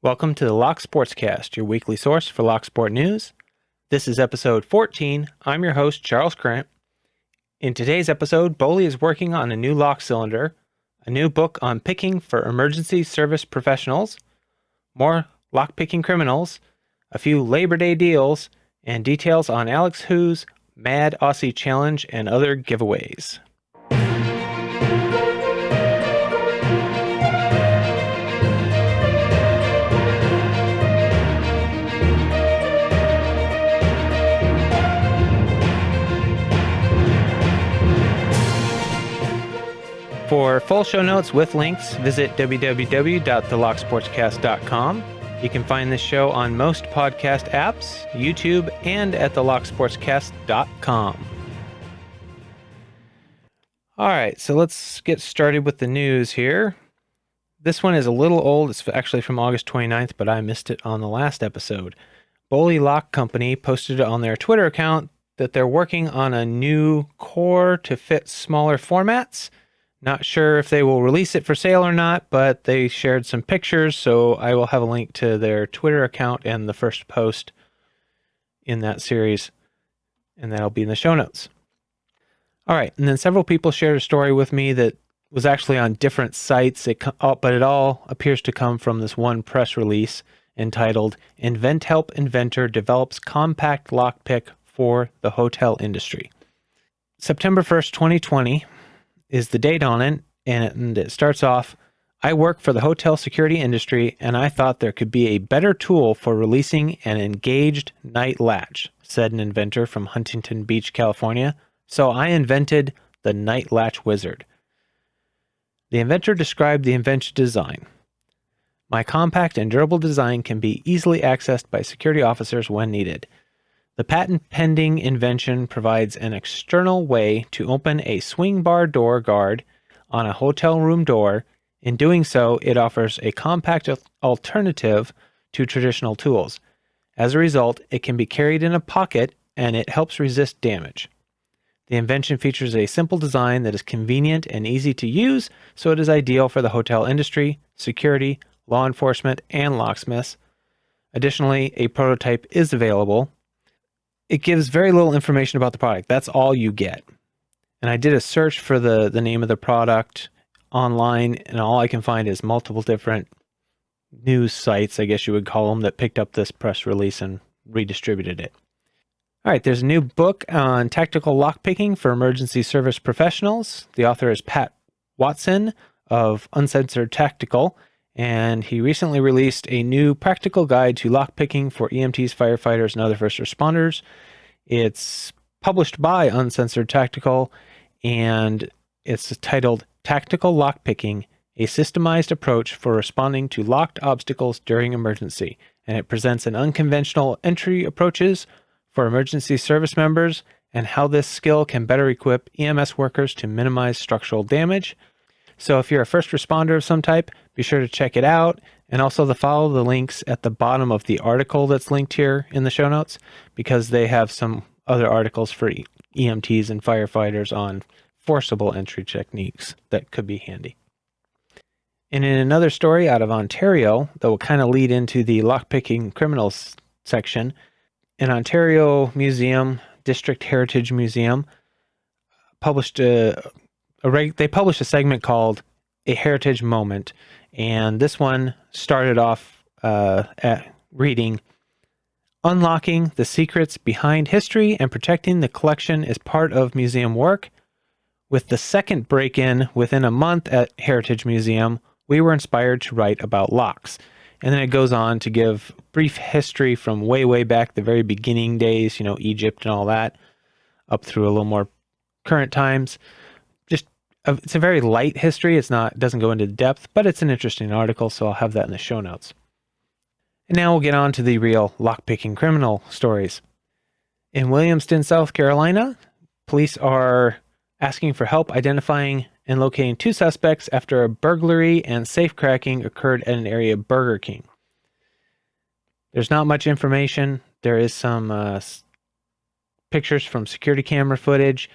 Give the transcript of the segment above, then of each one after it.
Welcome to the Sportscast, your weekly source for Locksport news. This is episode 14. I'm your host, Charles Grant. In today's episode, Bowley is working on a new lock cylinder, a new book on picking for emergency service professionals, more lockpicking criminals, a few Labor Day deals, and details on Alex Hu's MadAussieChallenge and other giveaways. For full show notes with links, visit www.thelocksportscast.com. You can find this show on most podcast apps, YouTube, and at thelocksportscast.com. All right, so let's get started with the news here. This one is a little old. It's actually from August 29th, but I missed it on the last episode. Bowley Lock Company posted on their Twitter account that they're working on a new core to fit smaller formats. Not sure if they will release it for sale or not, but they shared some pictures, so I will have a link to their Twitter account and the first post in that series, and that'll be in the show notes. All right, and then several people shared a story with me that was actually on different sites, but it all appears to come from this one press release entitled, "InventHelp Inventor Develops Compact Lockpick for the Hotel Industry." September 1st, 2020 is the date on it, and it starts off, "I work for the hotel security industry, and I thought there could be a better tool for releasing an engaged night latch," said an inventor from Huntington Beach, California. "So I invented the Night Latch Wizard." The inventor described the invention design. "My compact and durable design can be easily accessed by security officers when needed. The patent-pending invention provides an external way to open a swing bar door guard on a hotel room door. In doing so, it offers a compact alternative to traditional tools. As a result, it can be carried in a pocket, and it helps resist damage. The invention features a simple design that is convenient and easy to use, so it is ideal for the hotel industry, security, law enforcement, and locksmiths. Additionally, a prototype is available." It gives very little information about the product. That's all you get. And I did a search for the name of the product online, and all I can find is multiple different news sites, I guess you would call them, that picked up this press release and redistributed it. All right, there's a new book on tactical lockpicking for emergency service professionals. The author is Pat Watson of Uncensored Tactical, and he recently released a new practical guide to lockpicking for EMTs, firefighters, and other first responders. It's published by Uncensored Tactical, and it's titled "Tactical Lockpicking, a Systemized Approach for Responding to Locked Obstacles During Emergency," and it presents an unconventional entry approaches for emergency service members and how this skill can better equip EMS workers to minimize structural damage. So if you're a first responder of some type, be sure to check it out, and also to follow the links at the bottom of the article that's linked here in the show notes, because they have some other articles for EMTs and firefighters on forcible entry techniques that could be handy. And in another story out of Ontario that will kind of lead into the lockpicking criminals section, an Ontario museum, District Heritage Museum, published they published a segment called "A Heritage Moment," and this one started off at reading, "Unlocking the secrets behind history and protecting the collection is part of museum work. With the second break-in within a month at Heritage Museum, we were inspired to write about locks." And then it goes on to give brief history from way back, the very beginning days, Egypt and all that, up through a little more current times. It's a very light history. It doesn't go into depth, but it's an interesting article, so I'll have that in the show notes. And now we'll get on to the real lockpicking criminal stories. In Williamston, South Carolina, police are asking for help identifying and locating two suspects after a burglary and safecracking occurred at an area Burger King. There's not much information. There is some pictures from security camera footage.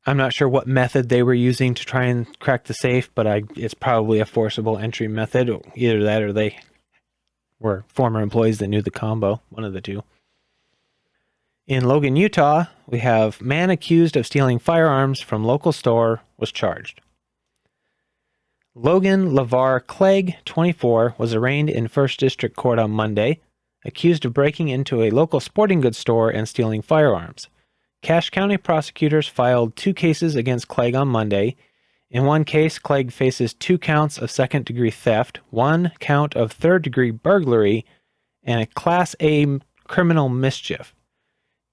I'm not sure what method they were using to try and crack the safe, but it's probably a forcible entry method. Either that or they were former employees that knew the combo, one of the two. In Logan, Utah, we have man accused of stealing firearms from local store was charged. Logan LeVar Clegg, 24, was arraigned in First District Court on Monday, accused of breaking into a local sporting goods store and stealing firearms. Cache County prosecutors filed 2 cases against Clegg on Monday. In one case, Clegg faces 2 counts of second-degree theft, 1 count of third-degree burglary, and a Class A criminal mischief.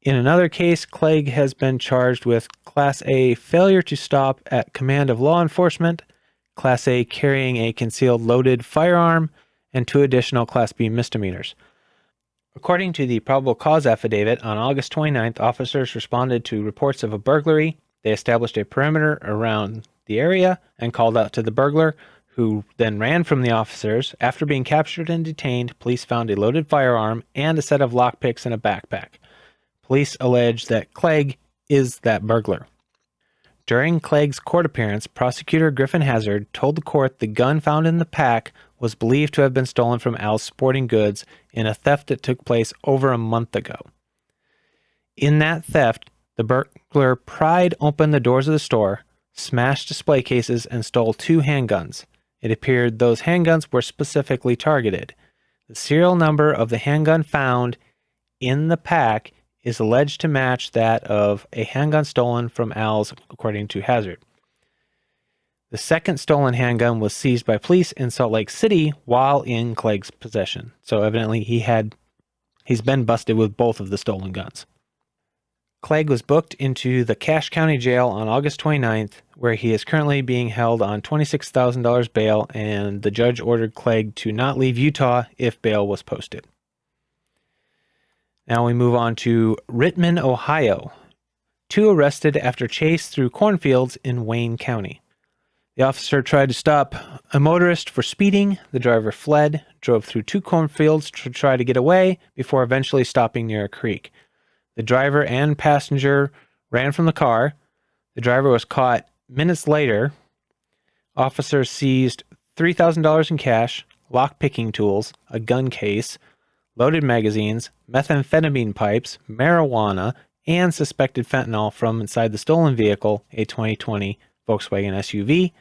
In another case, Clegg has been charged with Class A failure to stop at command of law enforcement, Class A carrying a concealed loaded firearm, and 2 additional Class B misdemeanors. According to the probable cause affidavit, on August 29th, officers responded to reports of a burglary. They established a perimeter around the area and called out to the burglar, who then ran from the officers. After being captured and detained, police found a loaded firearm and a set of lockpicks in a backpack. Police allege that Clegg is that burglar. During Clegg's court appearance, prosecutor Griffin Hazard told the court the gun found in the pack was believed to have been stolen from Al's Sporting Goods in a theft that took place over a month ago. In that theft, the burglar pried open the doors of the store, smashed display cases, and stole 2 handguns. It appeared those handguns were specifically targeted. The serial number of the handgun found in the pack is alleged to match that of a handgun stolen from Al's, according to Hazard. The second stolen handgun was seized by police in Salt Lake City while in Clegg's possession. So evidently he's been busted with both of the stolen guns. Clegg was booked into the Cache County Jail on August 29th, where he is currently being held on $26,000 bail, and the judge ordered Clegg to not leave Utah if bail was posted. Now we move on to Rittman, Ohio. 2 arrested after chase through cornfields in Wayne County. The officer tried to stop a motorist for speeding. The driver fled, drove through 2 cornfields to try to get away before eventually stopping near a creek. The driver and passenger ran from the car. The driver was caught minutes later. Officers seized $3,000 in cash, lock-picking tools, a gun case, loaded magazines, methamphetamine pipes, marijuana, and suspected fentanyl from inside the stolen vehicle, a 2020 Volkswagen SUV.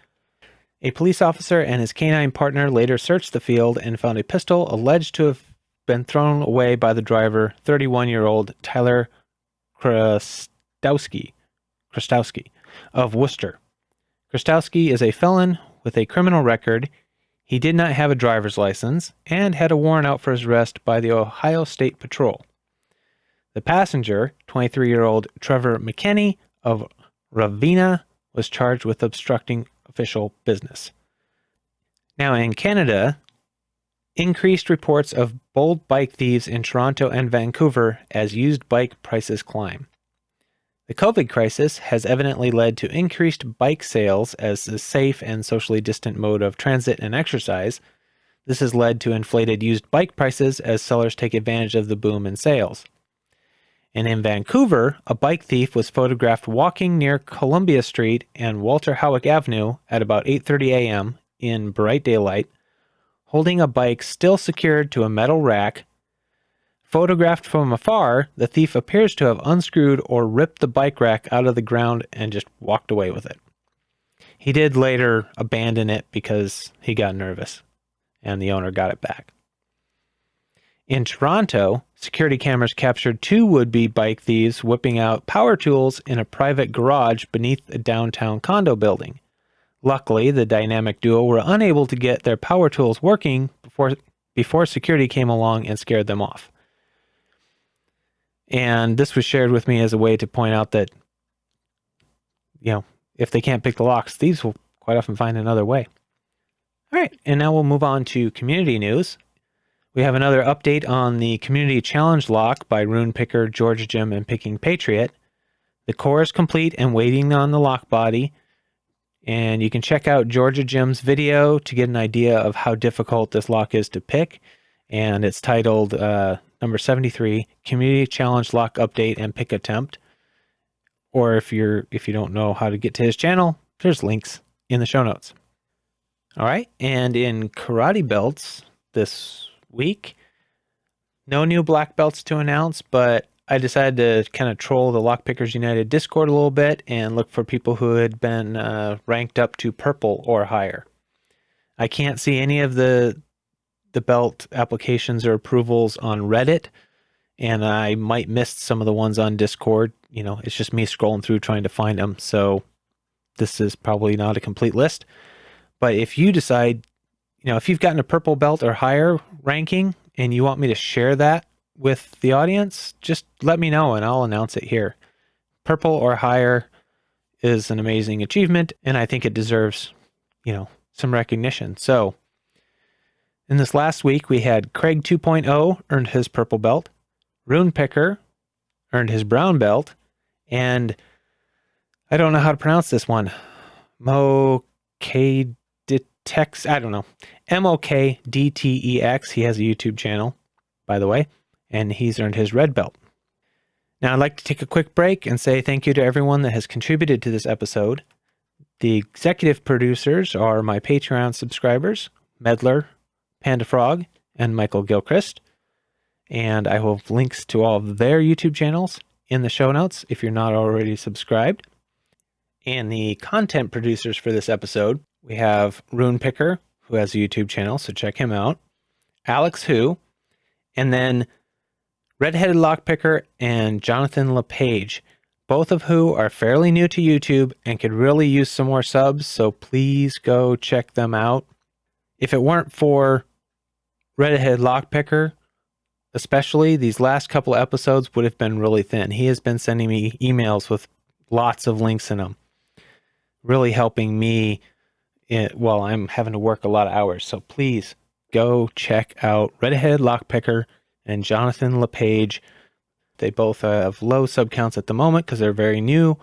A police officer and his canine partner later searched the field and found a pistol alleged to have been thrown away by the driver, 31-year-old Tyler Krastowski of Worcester. Krastowski is a felon with a criminal record. He did not have a driver's license and had a warrant out for his arrest by the Ohio State Patrol. The passenger, 23-year-old Trevor McKinney of Ravenna, was charged with obstructing official business. Now in Canada, increased reports of bold bike thieves in Toronto and Vancouver as used bike prices climb. The COVID crisis has evidently led to increased bike sales as a safe and socially distant mode of transit and exercise. This has led to inflated used bike prices as sellers take advantage of the boom in sales. And in Vancouver, a bike thief was photographed walking near Columbia Street and Walter Howick Avenue at about 8:30 a.m. in bright daylight, holding a bike still secured to a metal rack. Photographed from afar, the thief appears to have unscrewed or ripped the bike rack out of the ground and just walked away with it. He did later abandon it because he got nervous, and the owner got it back. In Toronto, security cameras captured 2 would-be bike thieves whipping out power tools in a private garage beneath a downtown condo building. Luckily, the dynamic duo were unable to get their power tools working before security came along and scared them off. And this was shared with me as a way to point out that, if they can't pick the locks, thieves will quite often find another way. All right, and now we'll move on to community news. We have another update on the Community Challenge lock by Rune Picker, Georgia Jim, and Picking Patriot. The core is complete and waiting on the lock body. And you can check out Georgia Jim's video to get an idea of how difficult this lock is to pick. And it's titled number 73, Community Challenge Lock Update and Pick Attempt. Or if you don't know how to get to his channel, there's links in the show notes. All right, and in karate belts this week, No new black belts to announce, but I decided to kind of troll the Lockpickers United Discord a little bit and look for people who had been ranked up to purple or higher. I can't see any of the belt applications or approvals on Reddit, and I might miss some of the ones on Discord. It's just me scrolling through trying to find them. So this is probably not a complete list. But if you decide, if you've gotten a purple belt or higher ranking and you want me to share that with the audience, just let me know and I'll announce it here. Purple or higher is an amazing achievement, and I think it deserves, some recognition. So in this last week, we had Craig 2.0 earned his purple belt, Rune Picker earned his brown belt, and I don't know how to pronounce this one. Mokdtex, I don't know. Mokdtex. He has a YouTube channel, by the way, and he's earned his red belt. Now, I'd like to take a quick break and say thank you to everyone that has contributed to this episode. The executive producers are my Patreon subscribers, Medler, Panda Frog, and Michael Gilchrist. And I will have links to all of their YouTube channels in the show notes if you're not already subscribed. And the content producers for this episode, we have Rune Picker, who has a YouTube channel, so check him out, Alex Hu, and then Redheaded Lockpicker and Jonathan LePage, both of who are fairly new to YouTube and could really use some more subs, so please go check them out. If it weren't for Redheaded Lockpicker, especially, these last couple episodes would have been really thin. He has been sending me emails with lots of links in them, really helping me while I'm having to work a lot of hours. So please go check out Redheaded Lockpicker and Jonathan LePage. They both have low sub counts at the moment because they're very new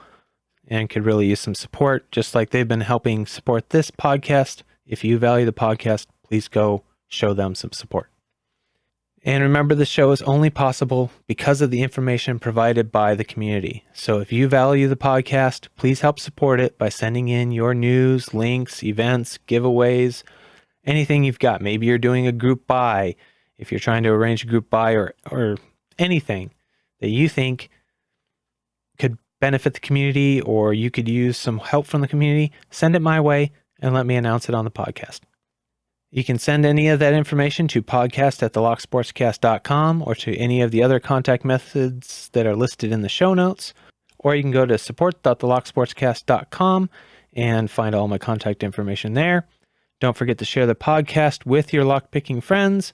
and could really use some support, just like they've been helping support this podcast. If you value the podcast, please go show them some support. And remember, the show is only possible because of the information provided by the community. So if you value the podcast, please help support it by sending in your news, links, events, giveaways, anything you've got. Maybe you're doing a group buy. If you're trying to arrange a group buy or anything that you think could benefit the community or you could use some help from the community, send it my way and let me announce it on the podcast. You can send any of that information to podcast@thelocksportscast.com or to any of the other contact methods that are listed in the show notes, or you can go to support.thelocksportscast.com and find all my contact information there. Don't forget to share the podcast with your lockpicking friends.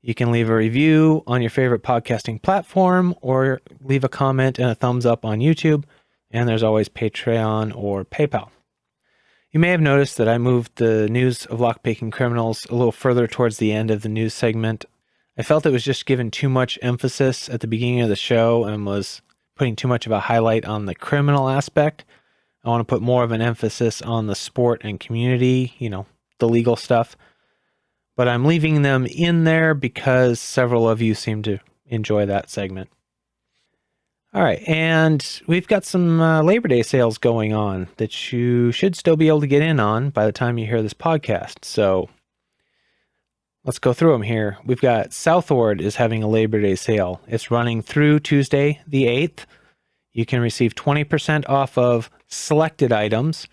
You can leave a review on your favorite podcasting platform or leave a comment and a thumbs up on YouTube, and there's always Patreon or PayPal. You may have noticed that I moved the news of lockpicking criminals a little further towards the end of the news segment. I felt it was just given too much emphasis at the beginning of the show and was putting too much of a highlight on the criminal aspect. I want to put more of an emphasis on the sport and community, the legal stuff. But I'm leaving them in there because several of you seem to enjoy that segment. All right, and we've got some Labor Day sales going on that you should still be able to get in on by the time you hear this podcast. So let's go through them here. We've got Southward is having a Labor Day sale. It's running through Tuesday the 8th. You can receive 20% off of selected items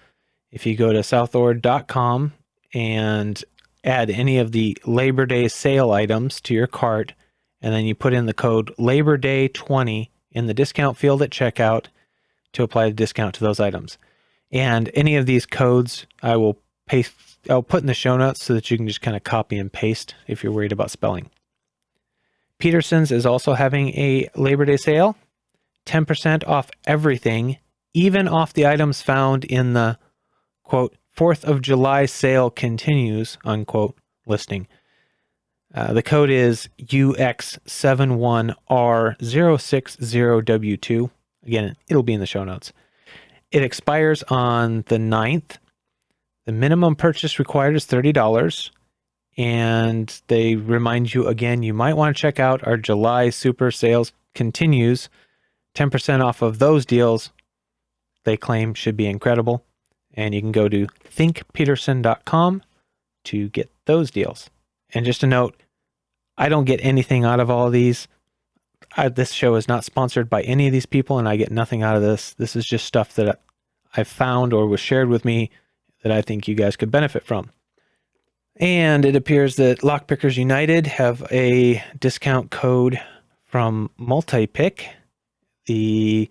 if you go to southward.com and add any of the Labor Day sale items to your cart, and then you put in the code LABOR-DAY20 in the discount field at checkout to apply the discount to those items. And any of these codes I'll put in the show notes so that you can just kind of copy and paste if you're worried about spelling. Peterson's is also having a Labor Day sale, 10% off everything, even off the items found in the, quote, 4th of July sale continues, unquote, listing. The code is UX71R060W2. Again, it'll be in the show notes. It expires on the 9th. The minimum purchase required is $30. And they remind you again, you might want to check out our July super sales continues. 10% off of those deals they claim should be incredible. And you can go to thinkpeterson.com to get those deals. And just a note, I don't get anything out of all of these. This show is not sponsored by any of these people, and I get nothing out of this. This is just stuff that I found or was shared with me that I think you guys could benefit from. And it appears that Lockpickers United have a discount code from Multipick. The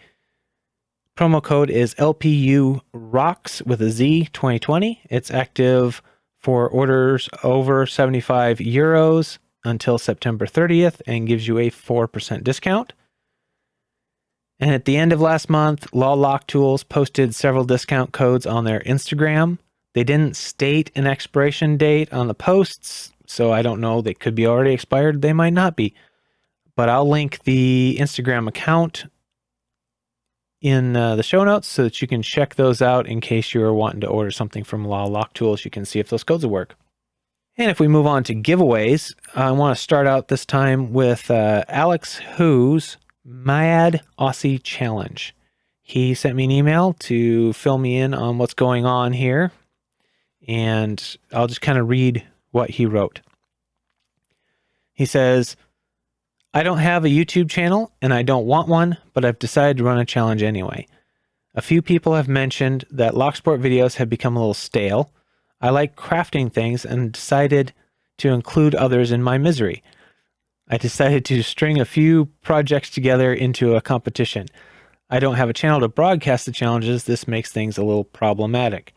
promo code is LPU Rocks with a Z 2020. It's active for orders over 75 euros until September 30th and gives you a 4% discount. And at the end of last month, Law Lock Tools posted several discount codes on their Instagram. They didn't state an expiration date on the posts, so I don't know. They could be already expired. They might not be. But I'll link the Instagram account in the show notes so that you can check those out in case you're wanting to order something from Law Lock Tools. You can see if those codes will work. And if we move on to giveaways, I want to start out this time with Alex Who's MadAussieChallenge. He sent me an email to fill me in on what's going on here, and I'll just kind of read what he wrote. He says, I don't have a YouTube channel and I don't want one, but I've decided to run a challenge anyway. A few people have mentioned that Locksport videos have become a little stale. I like crafting things and decided to include others in my misery. I decided to string a few projects together into a competition. I don't have a channel to broadcast the challenges. This makes things a little problematic.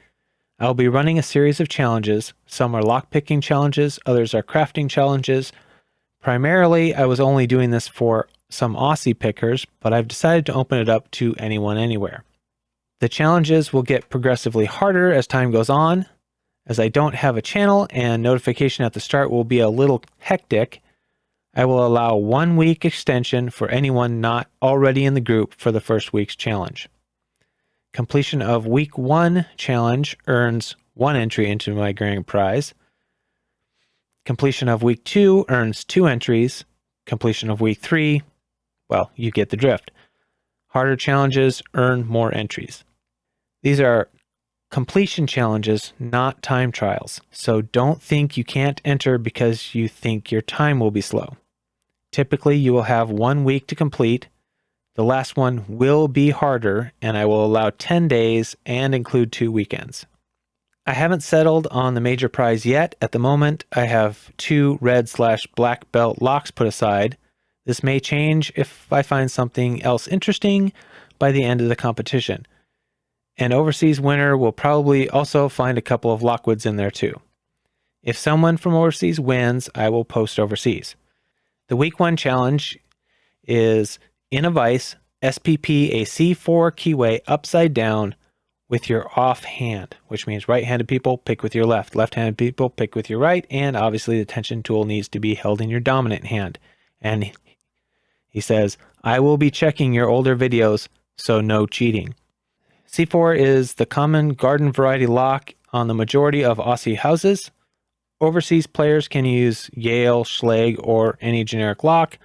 I'll be running a series of challenges. Some are lockpicking challenges, others are crafting challenges. Primarily, I was only doing this for some Aussie pickers, but I've decided to open it up to anyone anywhere. The challenges will get progressively harder as time goes on. As I don't have a channel and notification at the start will be a little hectic, I will allow 1 week extension for anyone not already in the group for the first week's challenge. Completion of week 1 challenge earns 1 entry into my grand prize. Completion of week 2 earns 2 entries. Completion of week 3, well, you get the drift. Harder challenges earn more entries. These are completion challenges, not time trials. So don't think you can't enter because you think your time will be slow. Typically, you will have 1 week to complete. The last one will be harder, and I will allow 10 days and include 2 weekends. I haven't settled on the major prize yet. At the moment, I have 2 red/black belt locks put aside. This may change if I find something else interesting by the end of the competition. An overseas winner will probably also find a couple of Lockwoods in there too. If someone from overseas wins, I will post overseas. The week 1 challenge is in a vise, SPP a C4 keyway upside down with your off hand, which means right-handed people pick with your left, left-handed people pick with your right, and obviously the tension tool needs to be held in your dominant hand. And he says, I will be checking your older videos, so no cheating. C4 is the common garden variety lock on the majority of Aussie houses. Overseas players can use Yale, Schlage, or any generic lock.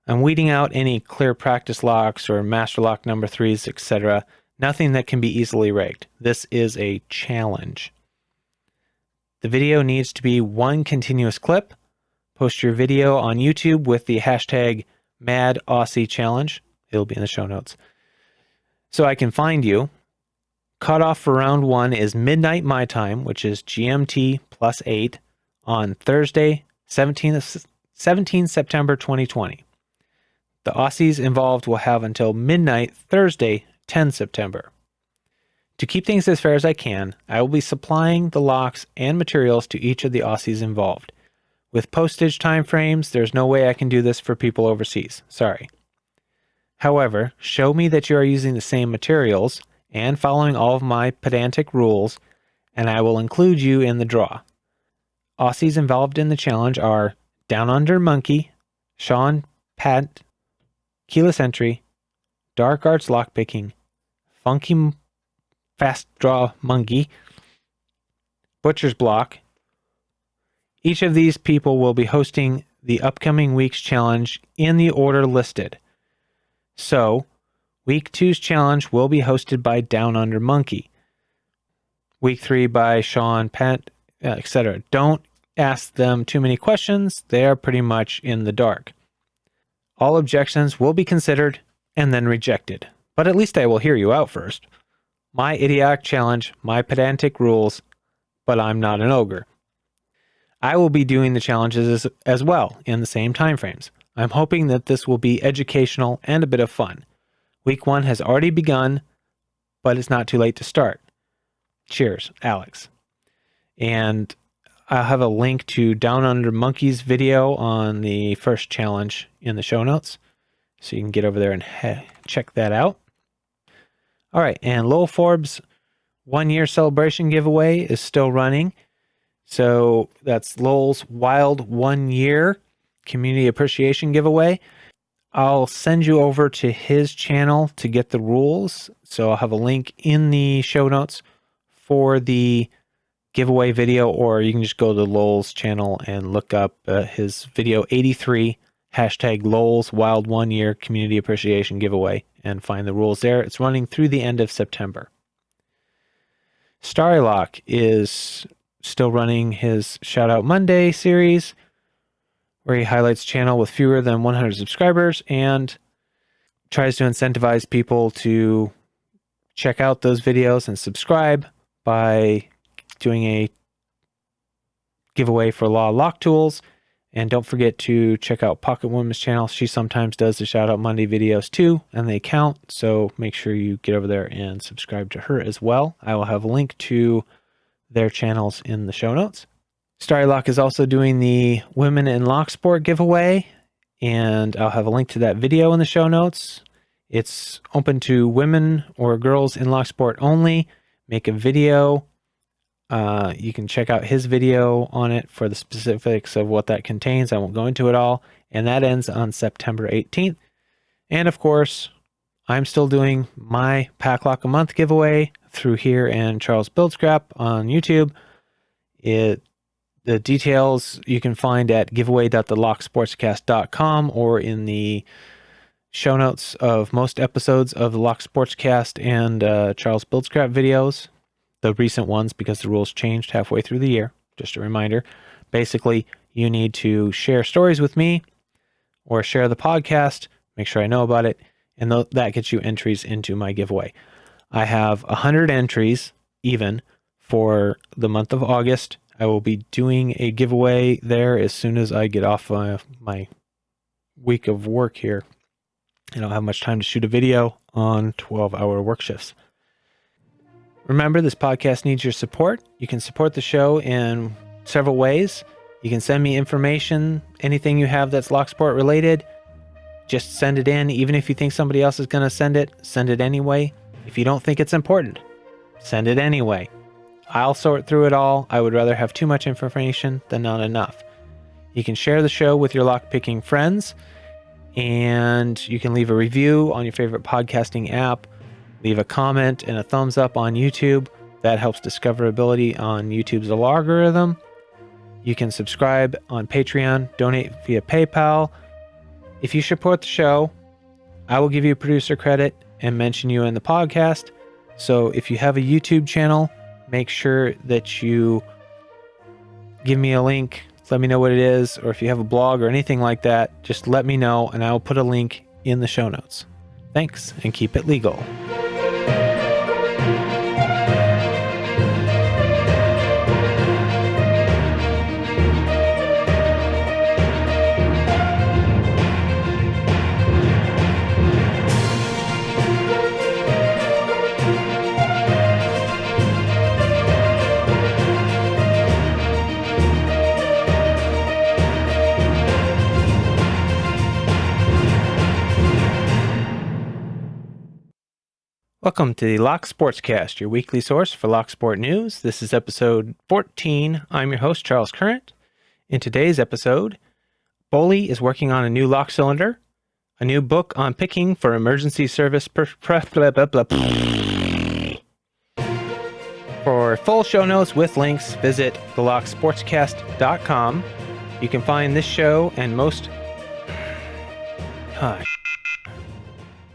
I'm weeding out any clear practice locks or master lock number 3s, etc. Nothing that can be easily rigged. This is a challenge. The video needs to be 1 continuous clip. Post your video on YouTube with the hashtag MadAussieChallenge. It'll be in the show notes. So I can find you. Cutoff for round 1 is midnight my time, which is GMT +8 on Thursday, 17 September 2020. The Aussies involved will have until midnight Thursday, 10 September. To keep things as fair as I can, I will be supplying the locks and materials to each of the Aussies involved. With postage timeframes, there's no way I can do this for people overseas. Sorry. However, show me that you are using the same materials and following all of my pedantic rules, and I will include you in the draw. Aussies involved in the challenge are Down Under Monkey, Sean Pat, Keyless Entry, Dark Arts Lockpicking, Funky Fast Draw Monkey, Butcher's Block. Each of these people will be hosting the upcoming week's challenge in the order listed. So, week 2's challenge will be hosted by Down Under Monkey. Week 3 by Sean, Pat, etc. Don't ask them too many questions, they are pretty much in the dark. All objections will be considered and then rejected, but at least I will hear you out first. My idiotic challenge, my pedantic rules, but I'm not an ogre. I will be doing the challenges as well in the same time frames. I'm hoping that this will be educational and a bit of fun. Week 1 has already begun, but it's not too late to start. Cheers, Alex. And I'll have a link to Down Under Monkey's video on the first challenge in the show notes, so you can get over there and check that out. All right, and Lowell Forbes 1 year celebration giveaway is still running. So that's Lowell's Wild 1 year community appreciation giveaway. I'll send you over to his channel to get the rules. So I'll have a link in the show notes for the giveaway video, or you can just go to Lowell's channel and look up his video 83, hashtag Lowell's Wild 1 year community appreciation giveaway, and find the rules there. It's running through the end of September. Starlock is still running his Shout Out Monday series, where he highlights channel with fewer than 100 subscribers and tries to incentivize people to check out those videos and subscribe by doing a giveaway for Law Lock Tools. And don't forget to check out Pocket Woman's channel. She sometimes does the Shout Out Monday videos too, and they count. So make sure you get over there and subscribe to her as well. I will have a link to their channels in the show notes. Starlock is also doing the Women in Locksport giveaway, and I'll have a link to that video in the show notes. It's open to women or girls in Locksport only. Make a video. You can check out his video on it for the specifics of what that contains. I won't go into it all. And that ends on September 18th. And of course, I'm still doing my Pack Lock a Month giveaway through here and Charles Build Scrap on YouTube. The details you can find at giveaway.thelocksportscast.com or in the show notes of most episodes of the Lock Sportscast and Charles Build Scrap videos. The recent ones, because the rules changed halfway through the year. Just a reminder. Basically, you need to share stories with me or share the podcast. Make sure I know about it. And that gets you entries into my giveaway. I have 100 entries even for the month of August. I will be doing a giveaway there as soon as I get off my week of work here. I don't have much time to shoot a video on 12-hour work shifts. Remember, this podcast needs your support. You can support the show in several ways. You can send me information, anything you have that's Locksport related. Just send it in. Even if you think somebody else is going to send it anyway. If you don't think it's important, send it anyway. I'll sort through it all. I would rather have too much information than not enough. You can share the show with your lockpicking friends, and you can leave a review on your favorite podcasting app. Leave a comment and a thumbs up on YouTube. That helps discoverability on YouTube's algorithm. You can subscribe on Patreon, donate via PayPal. If you support the show, I will give you producer credit and mention you in the podcast. So if you have a YouTube channel, make sure that you give me a link. Let me know what it is. Or if you have a blog or anything like that, just let me know and I will put a link in the show notes. Thanks, and keep it legal. Welcome to the Lock Sportscast, your weekly source for Locksport news. This is episode 14. I'm your host, Charles Current. In today's episode, Bowley is working on a new lock cylinder, a new book on picking for emergency service For full show notes with links, visit thelocksportscast.com. You can find this show and most...